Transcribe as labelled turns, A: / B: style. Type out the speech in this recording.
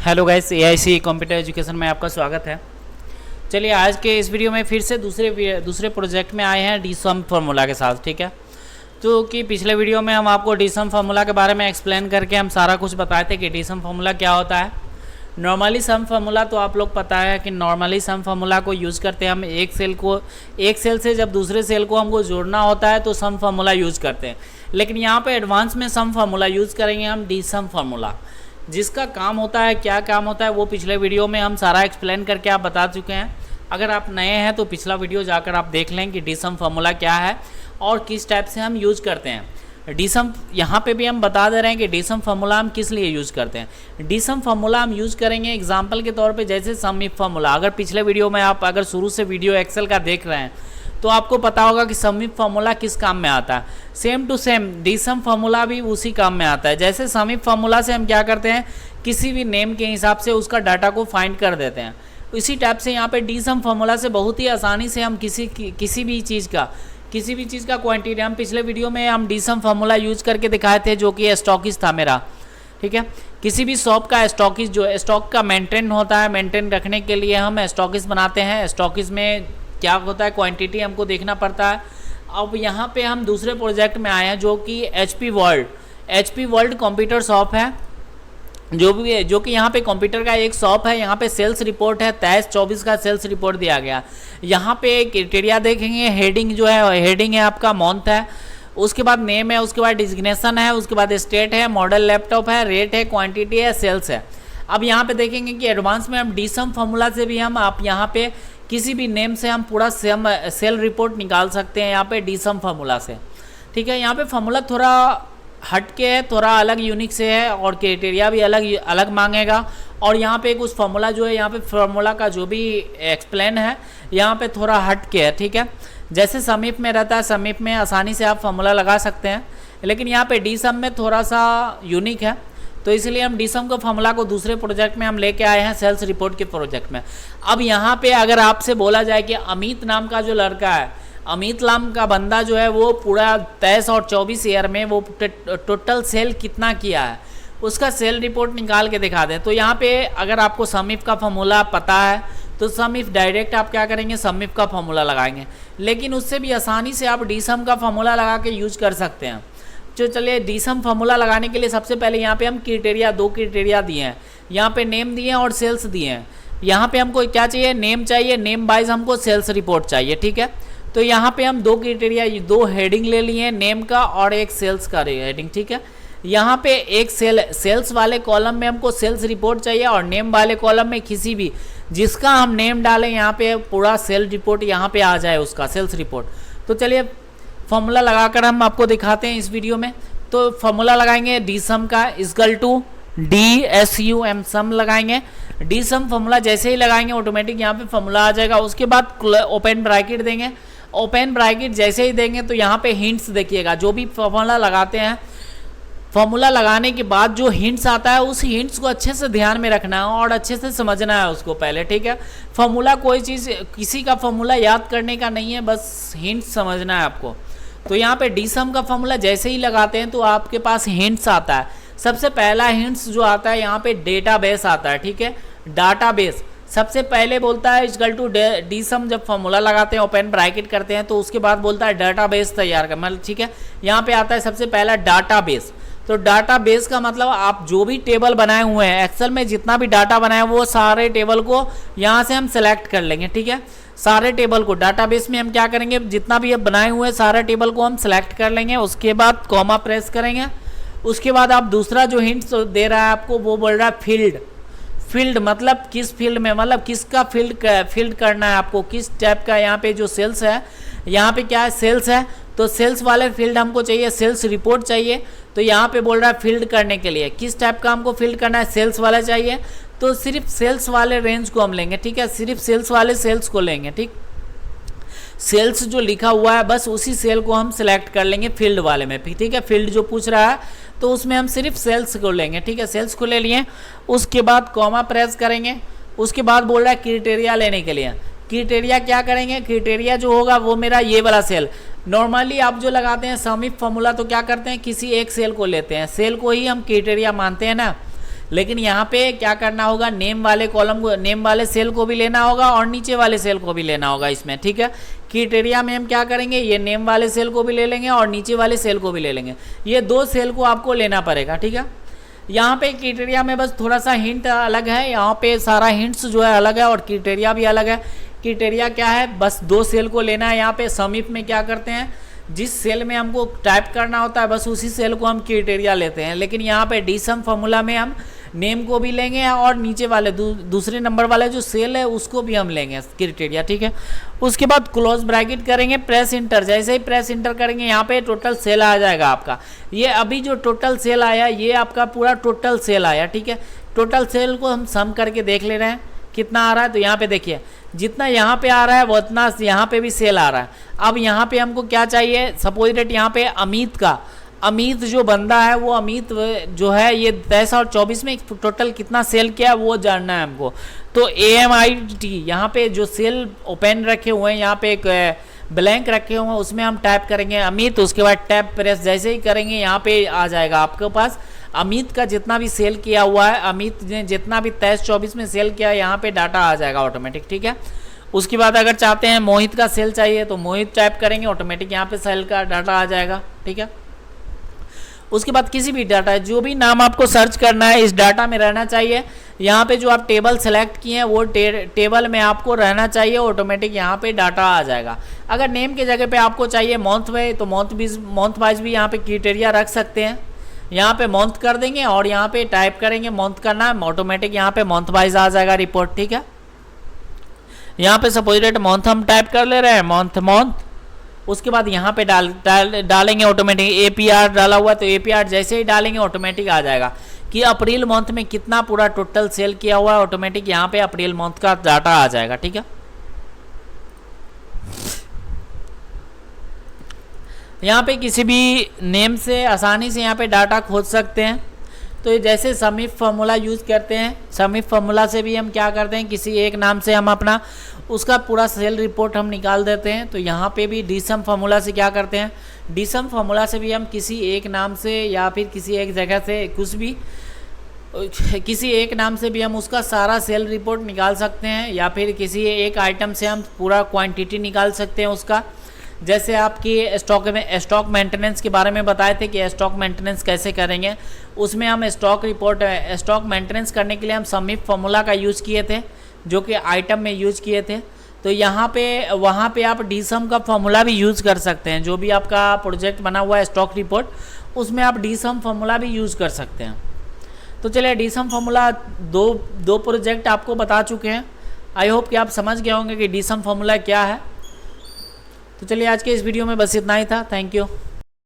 A: Hello guys, AIC computer education में आपका स्वागत है। चलिए आज के इस वीडियो में फिर से दूसरे प्रोजेक्ट में आए हैं डीसम फार्मूला के साथ। ठीक है, तो कि पिछले वीडियो में हम आपको डीसम फार्मूला के बारे में एक्सप्लेन करके हम सारा कुछ बताए थे कि डीसम फार्मूला क्या होता है। नॉर्मली सम फार्मूला तो आप लोग पता है कि नॉर्मली सम फार्मूला को यूज़ करते हैं हम एक सेल से जब दूसरे सेल को हमको जोड़ना होता है तो सम फार्मूला यूज़ करते हैं। लेकिन यहाँ पे एडवांस में सम फार्मूला यूज़ करेंगे हम डीसम फार्मूला, जिसका काम होता है, क्या काम होता है वो पिछले वीडियो में हम सारा एक्सप्लेन करके आप बता चुके हैं। अगर आप नए हैं तो पिछला वीडियो जाकर आप देख लें कि डीसम फार्मूला क्या है और किस टाइप से हम यूज़ करते हैं। डीसम यहाँ पे भी हम बता दे रहे हैं कि डीसम फार्मूला हम किस लिए यूज़ करते हैं। डीसम फार्मूला हम यूज़ करेंगे एग्जाम्पल के तौर पे, जैसे सम इफ फार्मूला। अगर पिछले वीडियो में आप अगर शुरू से वीडियो एक्सेल का देख रहे हैं तो आपको पता होगा कि सम इफ फार्मूला किस काम में आता है। सेम टू सेम डीसम फार्मूला भी उसी काम में आता है। जैसे सम इफ फार्मूला से हम क्या करते हैं, किसी भी नेम के हिसाब से उसका डाटा को फाइंड कर देते हैं। इसी टाइप से यहाँ पे डीसम फार्मूला से बहुत ही आसानी से हम किसी भी चीज़ का क्वांटिटी, हम पिछले वीडियो में हम डीसम फार्मूला यूज करके दिखाए थे जो कि स्टॉकिस था मेरा। ठीक है, किसी भी शॉप का स्टॉकिस, जो स्टॉक का मेंटेन होता है, मेंटेन रखने के लिए हम स्टॉकिस बनाते हैं। स्टॉकिस में क्या होता है, क्वांटिटी हमको देखना पड़ता है। अब यहाँ पे हम दूसरे प्रोजेक्ट में आए हैं जो कि एचपी वर्ल्ड कंप्यूटर शॉप है, जो कि यहाँ पे कंप्यूटर का एक शॉप है। यहाँ पे सेल्स रिपोर्ट है, 23-24 का सेल्स रिपोर्ट दिया गया। यहाँ पे क्राइटेरिया देखेंगे, हेडिंग जो है, हेडिंग है आपका मंथ है, उसके बाद नेम है, उसके बाद डिजिग्नेशन है, उसके बाद स्टेट है, मॉडल लैपटॉप है, रेट है, क्वांटिटी है, सेल्स है। अब यहाँ पे देखेंगे कि एडवांस में हम डीसम फार्मूला से भी हम आप यहाँ पे किसी भी नेम से हम पूरा सेल रिपोर्ट निकाल सकते हैं यहाँ पे डीसम फार्मूला से। ठीक है, यहाँ पे फार्मूला थोड़ा हट के है, थोड़ा अलग यूनिक से है और क्राइटेरिया भी अलग मांगेगा। और यहाँ पे कुछ फार्मूला जो है, यहाँ पे फार्मूला का जो भी एक्सप्लेन है यहाँ पे थोड़ा हट के है। ठीक है, जैसे समीप में रहता है, समीप में आसानी से आप फार्मूला लगा सकते हैं, लेकिन यहाँ पे डीसम में थोड़ा सा यूनिक है, तो इसलिए हम डीसम को फार्मूला को दूसरे प्रोजेक्ट में हम लेके आए हैं, सेल्स रिपोर्ट के प्रोजेक्ट में। अब यहाँ पे अगर आपसे बोला जाए कि अमित नाम का जो लड़का है, अमित नाम का बंदा जो है वो पूरा 23 और 24 ईयर में वो टोटल सेल कितना किया है, उसका सेल रिपोर्ट निकाल के दिखा दें। तो यहाँ पे अगर आपको सम इफ का फार्मूला पता है तो सम इफ डायरेक्ट आप क्या करेंगे, सम इफ का फार्मूला लगाएंगे। लेकिन उससे भी आसानी से आप डीसम का फार्मूला लगा के यूज कर सकते हैं। तो चलिए, डीसम फार्मूला लगाने के लिए सबसे पहले यहाँ पे हम दो क्राइटेरिया दिए हैं। यहाँ पे नेम दिए हैं और सेल्स दिए हैं। यहाँ पे हमको क्या चाहिए, नेम चाहिए, नेम वाइज हमको सेल्स रिपोर्ट चाहिए। ठीक है, तो यहाँ पे हम दो क्राइटेरिया, दो हेडिंग ले लिए हैं, नेम का और एक सेल्स का हेडिंग। ठीक है, यहाँ पे एक सेल्स वाले कॉलम में हमको सेल्स रिपोर्ट चाहिए और नेम वाले कॉलम में किसी भी जिसका हम नेम डालें यहाँ पे पूरा सेल रिपोर्ट यहाँ पे आ जाए, उसका सेल्स रिपोर्ट। तो चलिए फॉर्मूला लगाकर हम आपको दिखाते हैं इस वीडियो में। तो फॉर्मूला लगाएंगे डीसम का इक्वल टू DSUM सम लगाएंगे। डीसम फॉर्मूला जैसे ही लगाएंगे ऑटोमेटिक यहाँ पे फॉर्मूला आ जाएगा। उसके बाद ओपन ब्रैकेट देंगे। ओपन ब्रैकेट जैसे ही देंगे तो यहाँ पे हिंट्स देखिएगा, जो भी फॉर्मूला लगाते हैं, फॉर्मूला लगाने के बाद जो हिंट्स आता है उस हिंट्स को अच्छे से ध्यान में रखना है और अच्छे से समझना है उसको पहले। ठीक है, फॉर्मूला कोई चीज़, किसी का फॉर्मूला याद करने का नहीं है, बस हिंट्स समझना है आपको। तो यहाँ पे डीसम का फॉर्मूला जैसे ही लगाते हैं तो आपके पास हिंट्स आता है। सबसे पहला हिंट्स जो आता है यहाँ पे डेटाबेस आता है। ठीक है, डाटाबेस सबसे पहले बोलता है इक्वल टू डीसम। जब फॉर्मूला लगाते हैं, ओपन ब्रैकेट करते हैं, तो उसके बाद बोलता है डाटाबेस तैयार कर, मतलब ठीक है, यहाँ पे आता है सबसे पहला डाटाबेस। तो डाटाबेस का मतलब आप जो भी टेबल बनाए हुए हैं, एक्सेल में जितना भी डाटा बनाए वो सारे टेबल को यहाँ से हम सेलेक्ट कर लेंगे। ठीक है, सारे टेबल को डाटाबेस में हम क्या करेंगे, जितना भी अब बनाए हुए हैं सारे टेबल को हम सेलेक्ट कर लेंगे। उसके बाद कॉमा प्रेस करेंगे। उसके बाद आप दूसरा जो हिंट दे रहा है आपको, वो बोल रहा है फील्ड मतलब किस फील्ड में, मतलब किसका फील्ड करना है आपको, किस टाइप का। यहाँ पे जो सेल्स है, यहाँ पे क्या है, सेल्स है, तो सेल्स वाले फील्ड हमको चाहिए, सेल्स रिपोर्ट चाहिए। तो यहाँ पे बोल रहा है फील्ड करने के लिए किस टाइप का हमको फील्ड करना है, सेल्स वाला चाहिए, तो सिर्फ सेल्स वाले रेंज को हम लेंगे। ठीक है, सिर्फ सेल्स वाले सेल्स को लेंगे। ठीक, सेल्स जो लिखा हुआ है बस उसी सेल को हम सिलेक्ट कर लेंगे फील्ड वाले में। ठीक है, फील्ड जो पूछ रहा है तो उसमें हम सिर्फ सेल्स को लेंगे। ठीक है, सेल्स को ले लिए। उसके बाद कॉमा प्रेस करेंगे। उसके बाद बोल रहा है क्राइटेरिया लेने के लिए। क्राइटेरिया क्या करेंगे, क्राइटेरिया जो होगा वो मेरा ये वाला सेल। नॉर्मली आप जो लगाते हैं सम इफ फार्मूला तो क्या करते हैं, किसी एक सेल को लेते हैं, सेल को ही हम क्राइटेरिया मानते हैं ना। लेकिन यहाँ पे क्या करना होगा, नेम वाले कॉलम को, नेम वाले सेल को भी लेना होगा और नीचे वाले सेल को भी लेना होगा इसमें, ठीक है। क्राइटेरिया में हम क्या करेंगे, ये नेम वाले सेल को भी ले लेंगे और नीचे वाले सेल को भी ले लेंगे, ये 2 सेल को आपको लेना पड़ेगा, ठीक है। यहाँ पे क्राइटेरिया में बस थोड़ा सा हिंट अलग है, यहाँ पे सारा हिंट्स जो है अलग है और क्राइटेरिया भी अलग है। क्राइटेरिया क्या है, बस 2 सेल को लेना है। यहाँ पे समीप में क्या करते हैं, जिस सेल में हमको टाइप करना होता है बस उसी सेल को हम क्राइटेरिया लेते हैं, लेकिन यहाँ पे डीसम फॉर्मूला में हम नेम को भी लेंगे और नीचे वाले दूसरे नंबर वाले जो सेल है उसको भी हम लेंगे क्राइटेरिया, ठीक है। उसके बाद क्लोज ब्रैकेट करेंगे, प्रेस इंटर, जैसे ही प्रेस इंटर करेंगे यहाँ पे टोटल सेल आ जाएगा आपका। ये अभी जो टोटल सेल आया ये आपका पूरा टोटल सेल आया, ठीक है। टोटल सेल को हम सम करके देख ले रहे हैं कितना आ रहा है, तो यहाँ पे देखिए जितना यहाँ पे आ रहा है वो उतना यहाँ पे भी सेल आ रहा है। अब यहाँ पे हमको क्या चाहिए, सपोज डेट यहाँ पे अमित का, अमित जो बंदा है वो अमित जो है ये 23 और 24 में टोटल कितना सेल किया है वो जानना है हमको। तो AMIT यहाँ पे जो सेल ओपन रखे हुए हैं, यहाँ पे एक ब्लैंक रखे हुए हैं, उसमें हम टाइप करेंगे अमित, उसके बाद टैब प्रेस जैसे ही करेंगे यहाँ पे आ जाएगा आपके पास अमित का जितना भी सेल किया हुआ है, अमित ने जितना भी 23-24 में सेल किया है यहाँ पे डाटा आ जाएगा ऑटोमेटिक, ठीक है। उसके बाद अगर चाहते हैं मोहित का सेल चाहिए तो मोहित टाइप करेंगे, ऑटोमेटिक यहाँ पे सेल का डाटा आ जाएगा, ठीक है। उसके बाद किसी भी डाटा, जो भी नाम आपको सर्च करना है इस डाटा में रहना चाहिए। यहाँ पे जो आप टेबल सेलेक्ट किए हैं वो टेबल में आपको रहना चाहिए, ऑटोमेटिक यहाँ पे डाटा आ जाएगा। अगर नेम के जगह पे आपको चाहिए मंथ में तो मंथ वाइज भी यहाँ पे क्राइटेरिया रख सकते हैं। यहाँ पे मंथ कर देंगे और यहाँ पे टाइप करेंगे मंथ का नाम, ऑटोमेटिक यहाँ पे मंथ वाइज आ जाएगा रिपोर्ट, ठीक है। यहाँ पे सपोज डेट मंथ हम टाइप कर ले रहे हैं, मंथ। उसके बाद यहाँ पे डालेंगे ऑटोमेटिक APR डाला हुआ, तो APR जैसे ही डालेंगे ऑटोमेटिक आ जाएगा कि अप्रैल मंथ में कितना पूरा टोटल सेल किया हुआ है, ऑटोमेटिक यहाँ पे अप्रैल मंथ का डाटा आ जाएगा, ठीक है। यहाँ पे किसी भी नेम से आसानी से यहाँ पे डाटा खोज सकते हैं। तो जैसे समीप फार्मूला यूज़ करते हैं, समीप फार्मूला से भी हम क्या करते हैं, किसी एक नाम से हम अपना उसका पूरा सेल रिपोर्ट हम निकाल देते हैं। तो यहाँ पे भी डीसम फार्मूला से क्या करते हैं, डीसम फार्मूला से भी हम किसी एक नाम से या फिर किसी एक जगह से कुछ भी किसी एक नाम से भी हम उसका सारा सेल रिपोर्ट निकाल सकते हैं, या फिर किसी एक आइटम से हम पूरा क्वांटिटी निकाल सकते हैं उसका। जैसे आपकी स्टॉक मेंटेनेंस के बारे में बताए थे कि स्टॉक मेंटेनेंस कैसे करेंगे, उसमें हम स्टॉक मेंटेनेंस करने के लिए हम समीप फार्मूला का यूज़ किए थे, जो कि आइटम में यूज़ किए थे। तो यहाँ पे वहाँ पे आप डीसम का फार्मूला भी यूज़ कर सकते हैं। जो भी आपका प्रोजेक्ट बना हुआ है स्टॉक रिपोर्ट, उसमें आप डीसम फार्मूला भी यूज़ कर सकते हैं। तो चलिए डीसम फार्मूला दो प्रोजेक्ट आपको बता चुके हैं। आई होप कि आप समझ गए होंगे कि डीसम फार्मूला क्या है। तो चलिए आज के इस वीडियो में बस इतना ही था। Thank you.